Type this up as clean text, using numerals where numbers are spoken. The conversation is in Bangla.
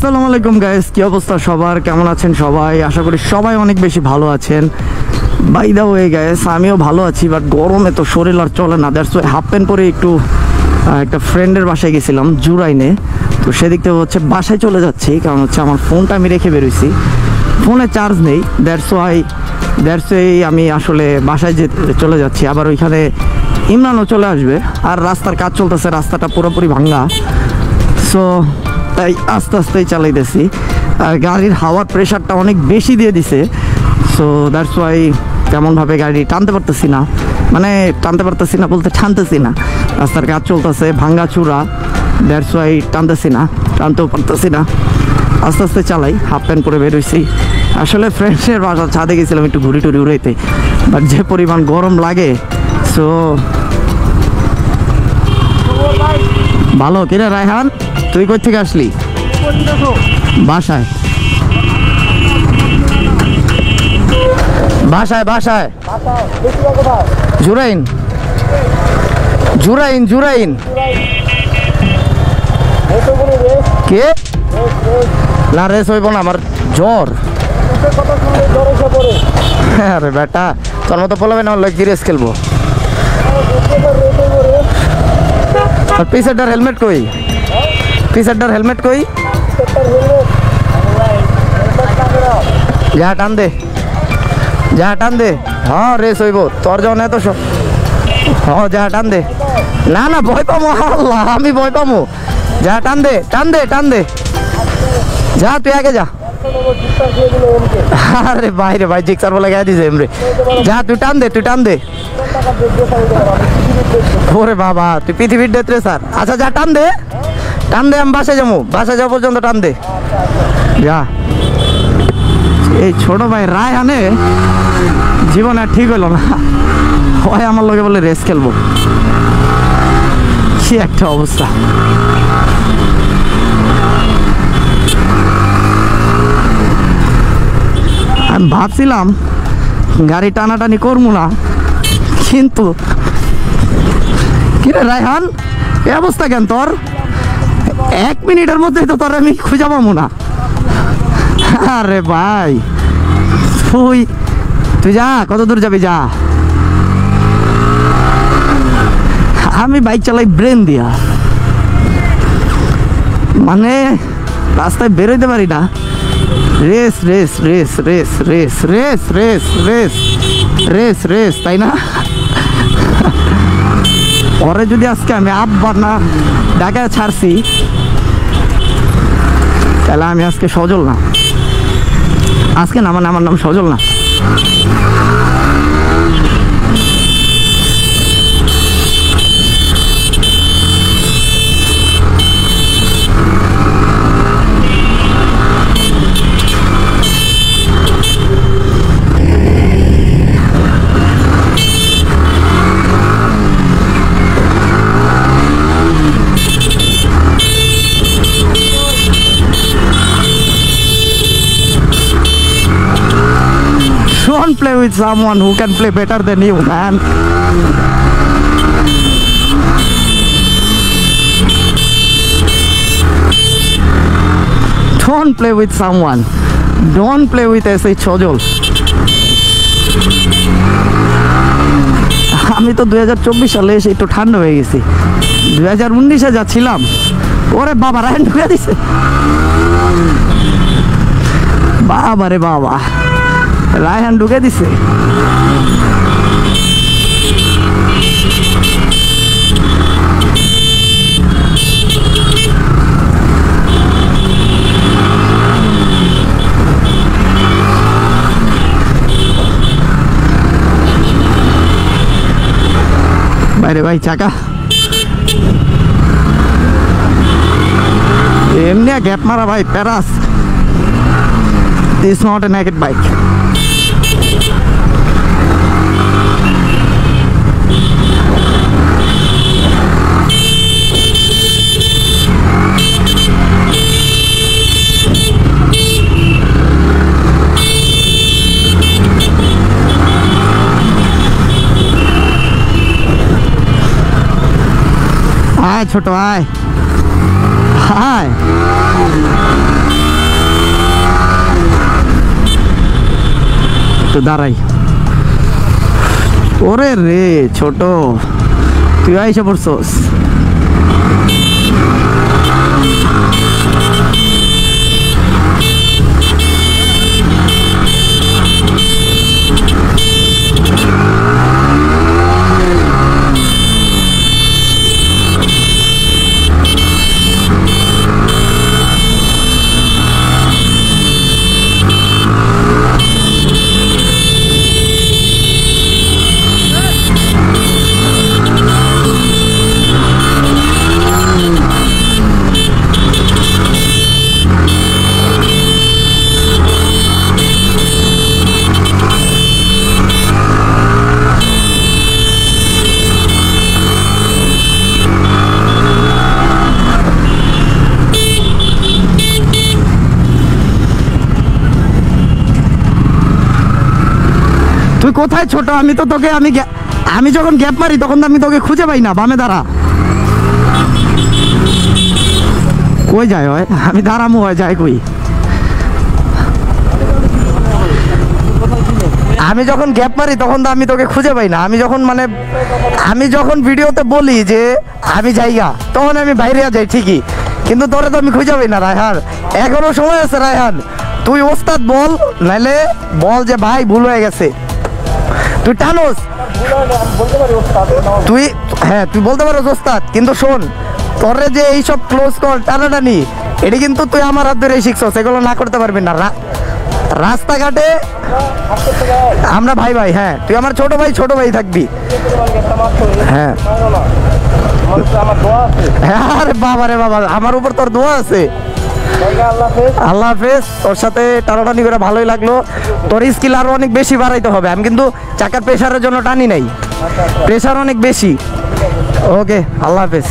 আসসালামু আলাইকুম গাইস, কি অবস্থা সবার? কেমন আছেন সবাই? আশা করি সবাই অনেক বেশি ভালো আছেন। বাই দা ওয়ে গাইস, আমিও ভালো আছি, বাট গরমে তো শরীর আর চলে না। দ্যাটস ওয়াই হাফ প্যান্ট পরে একটু একটা ফ্রেন্ডের বাসায় গেছিলাম জুরাইনে। তো সেদিক থেকে হচ্ছে বাসায় চলে যাচ্ছি, কারণ হচ্ছে আমার ফোনটা আমি রেখে বেরোইছি, ফোনে চার্জ নেই। দ্যাটস ওয়াই আমি আসলে বাসায় চলে যাচ্ছি। আবার ওইখানে ইমরানও চলে আসবে, আর রাস্তার কাজ চলতেছে, রাস্তাটা পুরোপুরি ভাঙ্গা। সো তাই আস্তে আস্তেই চালাইতেছি, আর গাড়ির হাওয়ার প্রেশারটা অনেক বেশি দিয়ে দিছে। সো দ্যাটস ওয়াই তেমনভাবে গাড়ি টানতে পারতেছি না, মানে টানতে পারতেছি না বলতে টানতেছি না, রাস্তার কাজ চলতেছে ভাঙ্গা চূড়া। দ্যাটস ওয়াই টানতেও পারতেছি না, আস্তে আস্তে চালাই। হাফ প্যান্ট পরে বেরোইছি, আসলে ফ্রেন্ডসের বাসা ছাদে গেছিলাম একটু ঘুরি টুরি উড়াইতে, বাট যে পরিমাণ গরম লাগে। সো ভালো কিরে রায়হান, তুই কই থেকে আসলি? বাসায় বাসায় বাসায় জুরাইন জুরাইন জুরাইন কে? না রেস হইব না, আমার জ্বর। আরে বেটা, তোর মতো বলবে না কি রেস খেলবো? পিসেরটার হেলমেট কই? পিসেরটার হেলমেট কই? যা টান দে, যা টান দে। হ্যাঁ রেস হইব, তোর যখন এত সব। হ্যাঁ যা টান দে। না না ভয় পাবো, আল্লাহ আমি ভয় পাবো। যা টান দে টান দে টান দে, যা তুই আগে যা। আরে বাইরে ভাই জিক্সার বলে গেছে দিছে এমরে। যা তুই টান দে, তুই টান দে। ওরে বাবা, তুই পৃথিবীর ডেট রে স্যার। আচ্ছা যা টান দে, টান দে, আমি বাসায় যাবো, বাসায় যাওয়া পর্যন্ত টান দে, যা। এই ছোট ভাই রায়হানে জীবন আর ঠিক হলো না, হয় আমার লোকে বলে রেস খেলবো, কি একটা অবস্থা। আমি ভাবছিলাম গাড়ি টানাটানি করবো না, কিন্তু কিরে রায়হান এই অবস্থা কেন তোর? 1 মিনিটের মধ্যেই তো তোর আমি খুঁজে পাবো না। আরে ভাই তুই যা, কত দূর যাবি যা। আমি বাইক চালাই ব্রেন দিয়া, মানে রাস্তায় বেরোইতে পারি না। Race race race race race race race race race race, তাই না? পরে যদি আজকে আমি আব্বা না ঢাকায় ছাড়ছি, তাহলে আমি আজকে সজল না, আজকে না, মানে আমার নাম সজল না। Don't play with someone who can play better than you, man. Don't play with someone. Don't play with S.H. Sojol. আমি তো 2024 সালে এসে একটু ঠান্ডা হয়ে গেছি, 2019-এ যাচ্ছিলাম, ওরে বাবা রায়হান ঢুকে দিছে। বাবা রে বাবা, রায়হান ঢুকে দিছে। বাইরে ভাই চাকা এমনি গ্যাপ মারা ভাই, প্যারাস। This is not a naked bike. আয় ছোট আয়, আয় একটু দাঁড়াই। ওরে রে ছোট, তুই আইসা পড়ছস। তুই কোথায় ছোট? আমি তো তোকে আমি যখন গ্যাপ মারি তখন তো আমি তোকে খুঁজে পাই না। বামে দাঁড়া। কই যায় হয়? আমি দাঁড়ামো হয় যায় কই? আমি যখন গ্যাপ মারি তখন তো আমি তোকে খুঁজে পাই না। আমি যখন ভিডিওতে বলি যে আমি যাইগা, তখন আমি বাইরে যাই ঠিকই, কিন্তু তোরে তো আমি খুঁজে পাই না। রায়হান, এখনো সময় আছে রায়হান, তুই ওস্তাদ বল, নাইলে বল যে ভাই ভুল হয়ে গেছে। তুই টানোস, তুই হ্যাঁ তুই বলতে পারো ওস্তাদ, কিন্তু শোন, তোরে যে এইসব ক্লোজ কল টানাটানি, এটি কিন্তু তুই আমার হাত ধরে শিখছস, এগুলো না করতে পারবি না। রাস্তাঘাটে আমরা ভাই ভাই, হ্যাঁ তুই আমার ছোট ভাই থাকবি। হ্যাঁ আরে বাবা রে বাবা, আমার উপর তোর দোয়া আছে। আল্লাহ হাফেজ। তোর সাথে টানাটানি করে ভালোই লাগলো। তোর স্কিল আরো অনেক বেশি বাড়াইতে হবে। আমি কিন্তু চাকার প্রেশারের জন্য টানি নাই, প্রেশার অনেক বেশি। ওকে, আল্লাহ হাফেজ।